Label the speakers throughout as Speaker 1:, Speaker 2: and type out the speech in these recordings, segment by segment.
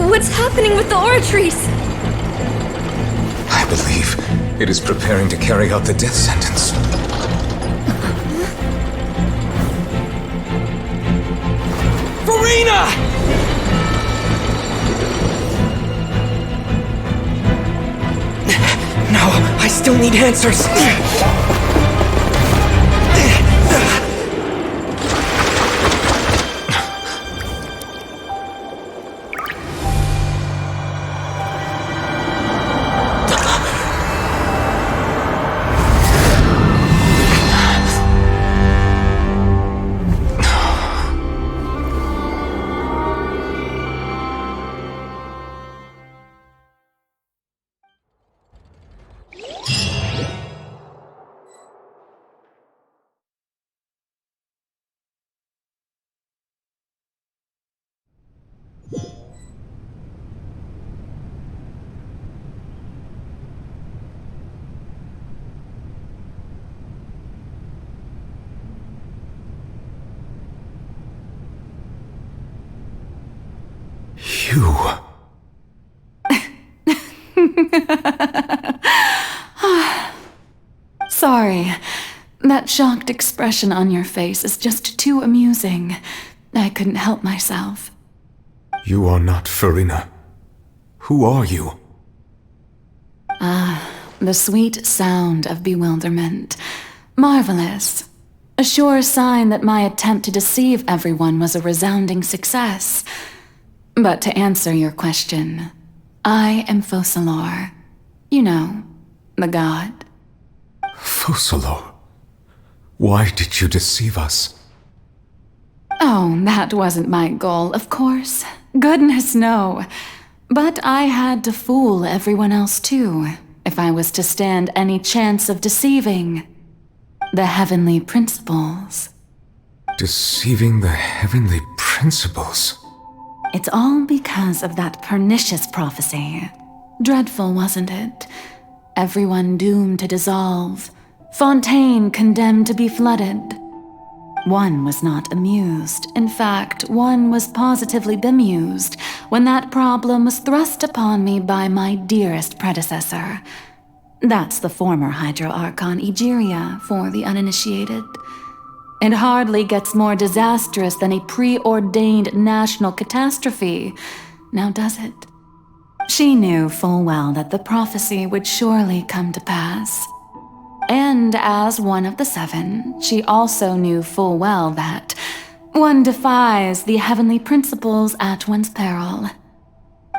Speaker 1: What's happening with the oratories?
Speaker 2: I believe it is preparing to carry out the death sentence.
Speaker 3: Farina! No, I still need answers.
Speaker 2: You...
Speaker 4: Sorry. That shocked expression on your face is just too amusing. I couldn't help myself.
Speaker 2: You are not Farina. Who are you?
Speaker 4: The sweet sound of bewilderment. Marvelous. A sure sign that my attempt to deceive everyone was a resounding success. But to answer your question, I am Focalor. You know, the god.
Speaker 2: Focalor? Why did you deceive us?
Speaker 4: Oh, that wasn't my goal, of course. Goodness, no. But I had to fool everyone else too, if I was to stand any chance of deceiving the heavenly principles.
Speaker 2: Deceiving the heavenly principles?
Speaker 4: It's all because of that pernicious prophecy. Dreadful, wasn't it? Everyone doomed to dissolve. Fontaine condemned to be flooded. One was not amused. In fact, one was positively bemused when that problem was thrust upon me by my dearest predecessor. That's the former Hydro Archon Egeria for the uninitiated. It hardly gets more disastrous than a preordained national catastrophe, now does it? She knew full well that the prophecy would surely come to pass. And as one of the seven, she also knew full well that one defies the heavenly principles at one's peril.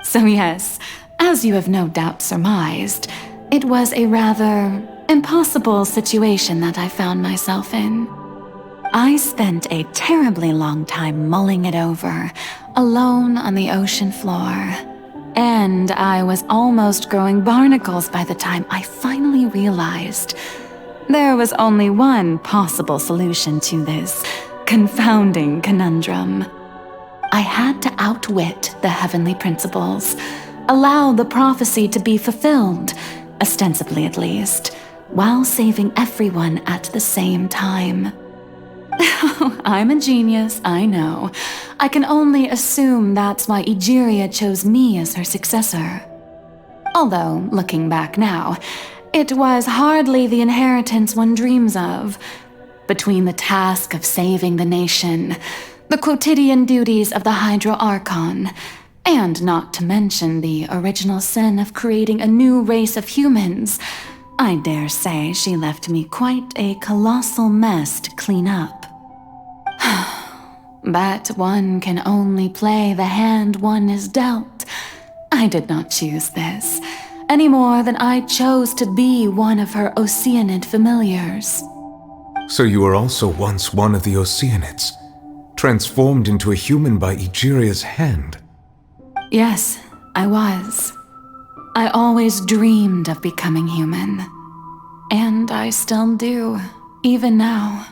Speaker 4: So yes, as you have no doubt surmised, it was a rather impossible situation that I found myself in. I spent a terribly long time mulling it over, alone on the ocean floor. And I was almost growing barnacles by the time I finally realized there was only one possible solution to this confounding conundrum. I had to outwit the heavenly principles, allow the prophecy to be fulfilled, ostensibly at least, while saving everyone at the same time. I'm a genius, I know. I can only assume that's why Egeria chose me as her successor. Although, looking back now, it was hardly the inheritance one dreams of. Between the task of saving the nation, the quotidian duties of the Hydro Archon, and not to mention the original sin of creating a new race of humans, I dare say she left me quite a colossal mess to clean up. But one can only play the hand one is dealt. I did not choose this, any more than I chose to be one of her Oceanid familiars.
Speaker 2: So you were also once one of the Oceanids, transformed into a human by Egeria's hand.
Speaker 4: Yes, I was. I always dreamed of becoming human. And I still do, even now.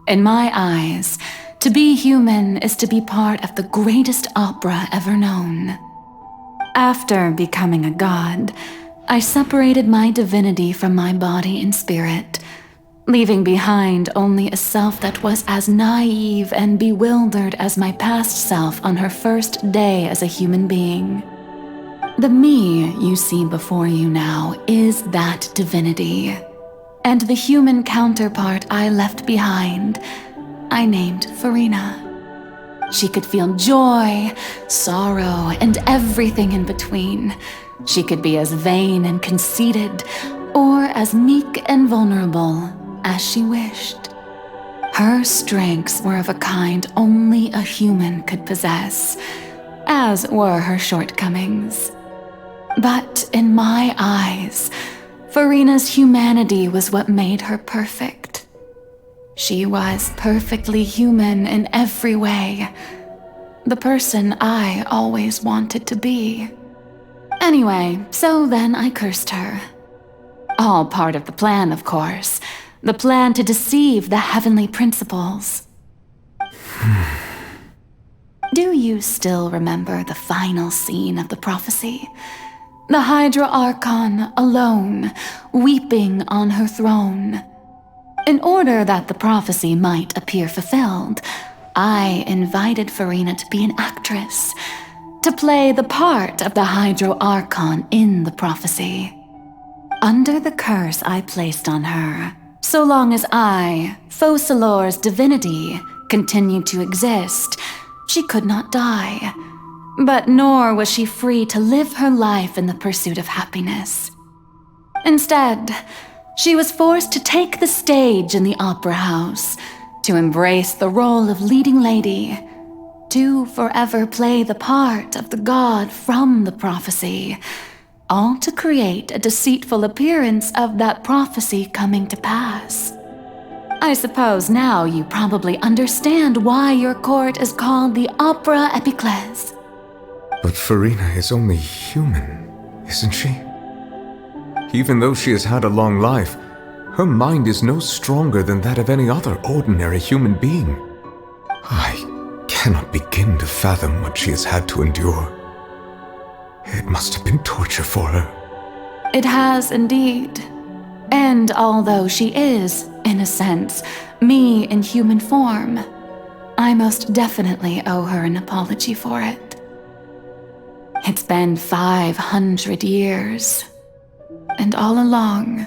Speaker 4: In my eyes, to be human is to be part of the greatest opera ever known. After becoming a god, I separated my divinity from my body and spirit, leaving behind only a self that was as naive and bewildered as my past self on her first day as a human being. The me you see before you now is that divinity, and the human counterpart I left behind, I named Farina. She could feel joy, sorrow, and everything in between. She could be as vain and conceited, or as meek and vulnerable as she wished. Her strengths were of a kind only a human could possess, as were her shortcomings. But in my eyes, Farina's humanity was what made her perfect. She was perfectly human in every way, the person I always wanted to be. Anyway, so then I cursed her. All part of the plan, of course. The plan to deceive the heavenly principles. Do you still remember the final scene of the prophecy? The Hydra Archon alone, weeping on her throne. In order that the prophecy might appear fulfilled, I invited Farina to be an actress, to play the part of the Hydra Archon in the prophecy. Under the curse I placed on her, so long as I, Focalor's divinity, continued to exist, she could not die. But nor was she free to live her life in the pursuit of happiness. Instead, she was forced to take the stage in the opera house, to embrace the role of leading lady, to forever play the part of the god from the prophecy, all to create a deceitful appearance of that prophecy coming to pass. I suppose now you probably understand why your court is called the Opera Epiclese.
Speaker 2: But Farina is only human, isn't she? Even though she has had a long life, her mind is no stronger than that of any other ordinary human being. I cannot begin to fathom what she has had to endure. It must have been torture for her.
Speaker 4: It has indeed. And although she is, in a sense, me in human form, I most definitely owe her an apology for it. It's been 500 years. And all along,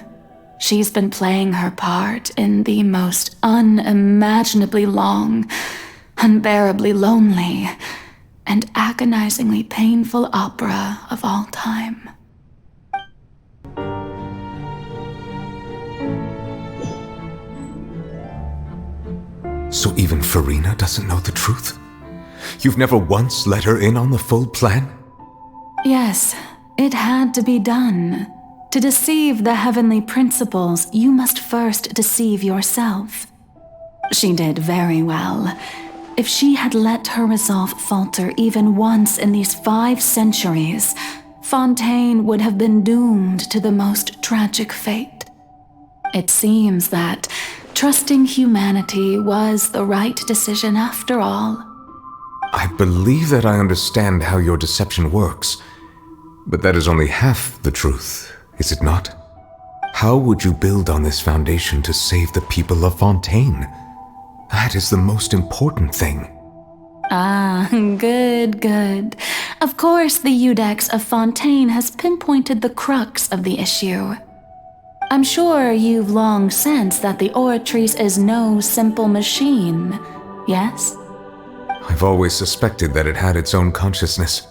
Speaker 4: she's been playing her part in the most unimaginably long, unbearably lonely, and agonizingly painful opera of all time.
Speaker 2: So even Farina doesn't know the truth? You've never once let her in on the full plan?
Speaker 4: Yes, it had to be done. To deceive the heavenly principles, you must first deceive yourself. She did very well. If she had let her resolve falter even once in these 5 centuries, Fontaine would have been doomed to the most tragic fate. It seems that trusting humanity was the right decision after all.
Speaker 2: I believe that I understand how your deception works, but that is only half the truth. Is it not? How would you build on this foundation to save the people of Fontaine? That is the most important thing.
Speaker 4: Ah, good. Of course, the Iudex of Fontaine has pinpointed the crux of the issue. I'm sure you've long sensed that the Oratrice is no simple machine, yes?
Speaker 2: I've always suspected that it had its own consciousness.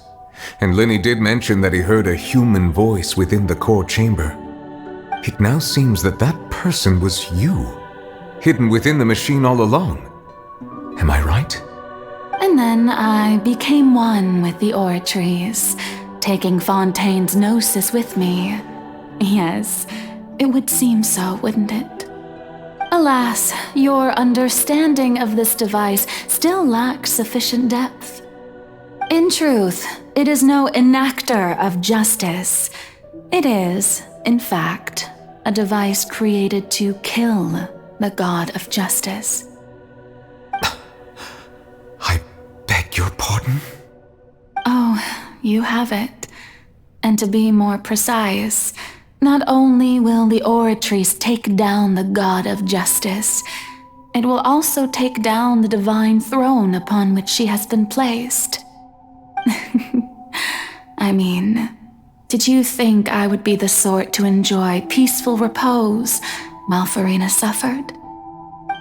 Speaker 2: And Lenny did mention that he heard a human voice within the core chamber. It now seems that that person was you, hidden within the machine all along. Am I right?
Speaker 4: And then I became one with the Oratrice, taking Fontaine's gnosis with me. Yes, it would seem so, wouldn't it? Alas, your understanding of this device still lacks sufficient depth. In truth, it is no enactor of justice. It is, in fact, a device created to kill the god of justice.
Speaker 2: I beg your pardon?
Speaker 4: Oh, you have it. And to be more precise, Not only will the Oratrice take down the God of Justice, it will also take down the divine throne upon which she has been placed. I mean, did you think I would be the sort to enjoy peaceful repose while Farina suffered?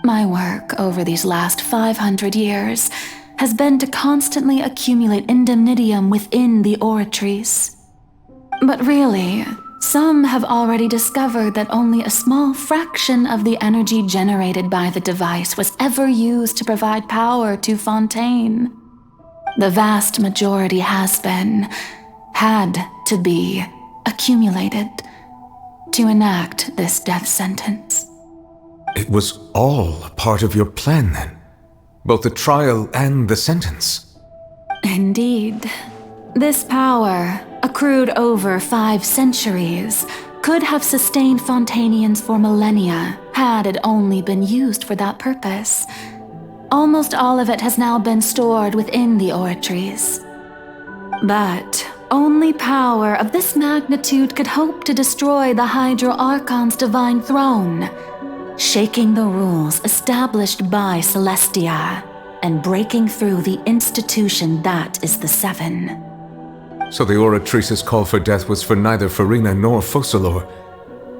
Speaker 4: My work over these last 500 years has been to constantly accumulate indemnitium within the Oratrice. But really, some have already discovered that only a small fraction of the energy generated by the device was ever used to provide power to Fontaine. The vast majority had to be, accumulated to enact this death sentence.
Speaker 2: It was all a part of your plan then? Both the trial and the sentence?
Speaker 4: Indeed. This power, accrued over 5 centuries, could have sustained Fontainians for millennia had it only been used for that purpose. Almost all of it has now been stored within the Oratrice. But only power of this magnitude could hope to destroy the Hydro Archon's divine throne, shaking the rules established by Celestia and breaking through the institution that is the Seven.
Speaker 2: So the Oratrice's call for death was for neither Farina nor Focalor,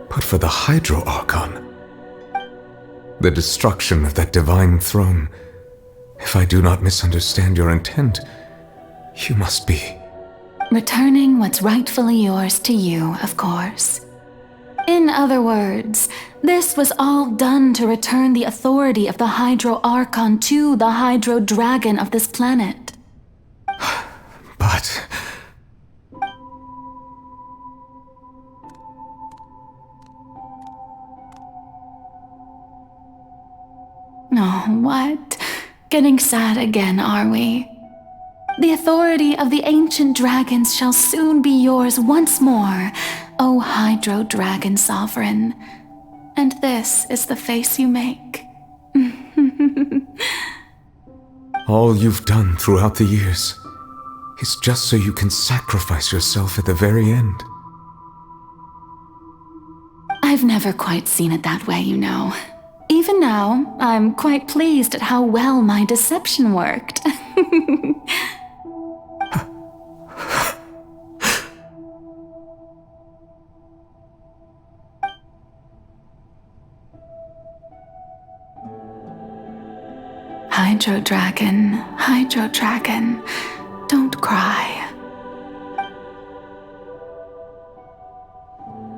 Speaker 2: but for the Hydro Archon. The destruction of that divine throne. If I do not misunderstand your intent, you must be
Speaker 4: returning what's rightfully yours to you, of course. In other words, this was all done to return the authority of the Hydro Archon to the Hydro Dragon of this planet.
Speaker 2: But
Speaker 4: oh, what? Getting sad again, are we? The authority of the ancient dragons shall soon be yours once more, O Hydro Dragon Sovereign. And this is the face you make.
Speaker 2: all you've done throughout the years is just so you can sacrifice yourself at the very end.
Speaker 4: I've never quite seen it that way, you know. Even now, I'm quite pleased at how well my deception worked. Hydro Dragon, don't cry.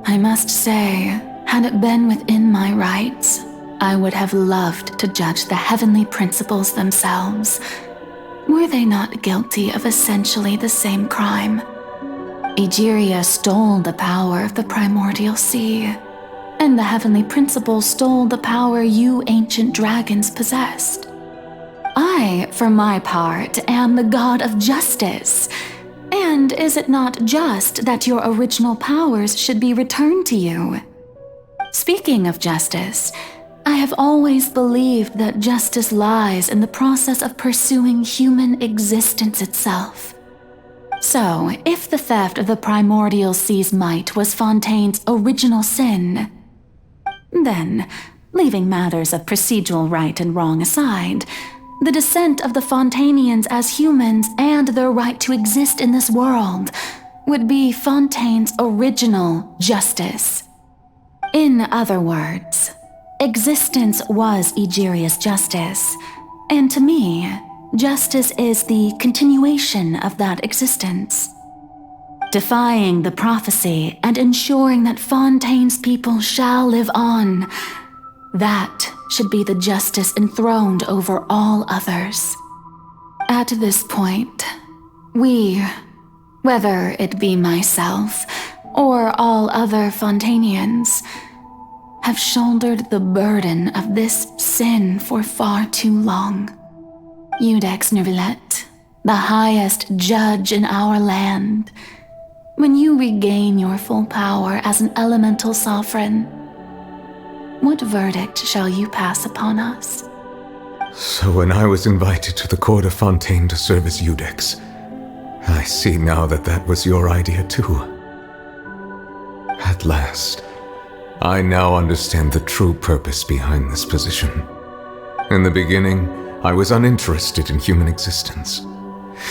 Speaker 4: I must say, had it been within my rights, I would have loved to judge the heavenly principles themselves. Were they not guilty of essentially the same crime? Egeria stole the power of the primordial sea, and the heavenly principles stole the power you ancient dragons possessed. I, for my part, am the god of justice. And is it not just that your original powers should be returned to you? Speaking of justice, I have always believed that justice lies in the process of pursuing human existence itself. So, if the theft of the primordial sea's might was Fontaine's original sin, then, leaving matters of procedural right and wrong aside, the descent of the Fontainians as humans and their right to exist in this world would be Fontaine's original justice. In other words, existence was Egeria's justice, and to me, justice is the continuation of that existence. Defying the prophecy and ensuring that Fontaine's people shall live on, that should be the justice enthroned over all others. At this point, we, whether it be myself or all other Fontainians, have shouldered the burden of this sin for far too long. Iudex Nervillet, the highest judge in our land, when you regain your full power as an elemental sovereign, what verdict shall you pass upon us?
Speaker 2: So when I was invited to the court of Fontaine to serve as Iudex, I see now that that was your idea too. At At last, I now understand the true purpose behind this position. In the beginning, I was uninterested in human existence.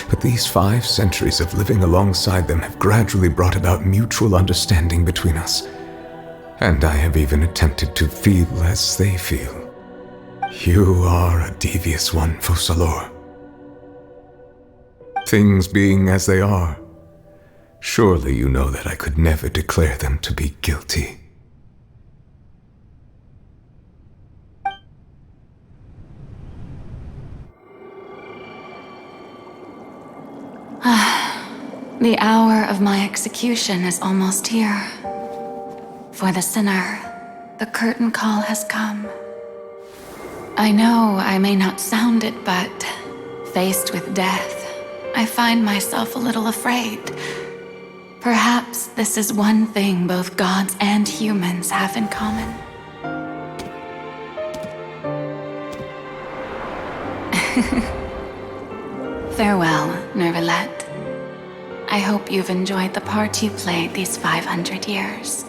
Speaker 2: But these 5 centuries of living alongside them have gradually brought about mutual understanding between us. And I have even attempted to feel as they feel. You are a devious one, Focalor. Things being as they are, surely you know that I could never declare them to be guilty.
Speaker 4: The hour of my execution is almost here. For the sinner, the curtain call has come. I know I may not sound it, but faced with death, I find myself a little afraid. Perhaps this is one thing both gods and humans have in common. Farewell, Nervalette. I hope you've enjoyed the part you played these 500 years.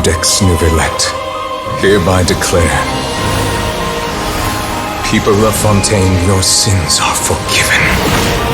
Speaker 2: Codex Nouvellette, hereby declare, people of Fontaine, your sins are forgiven.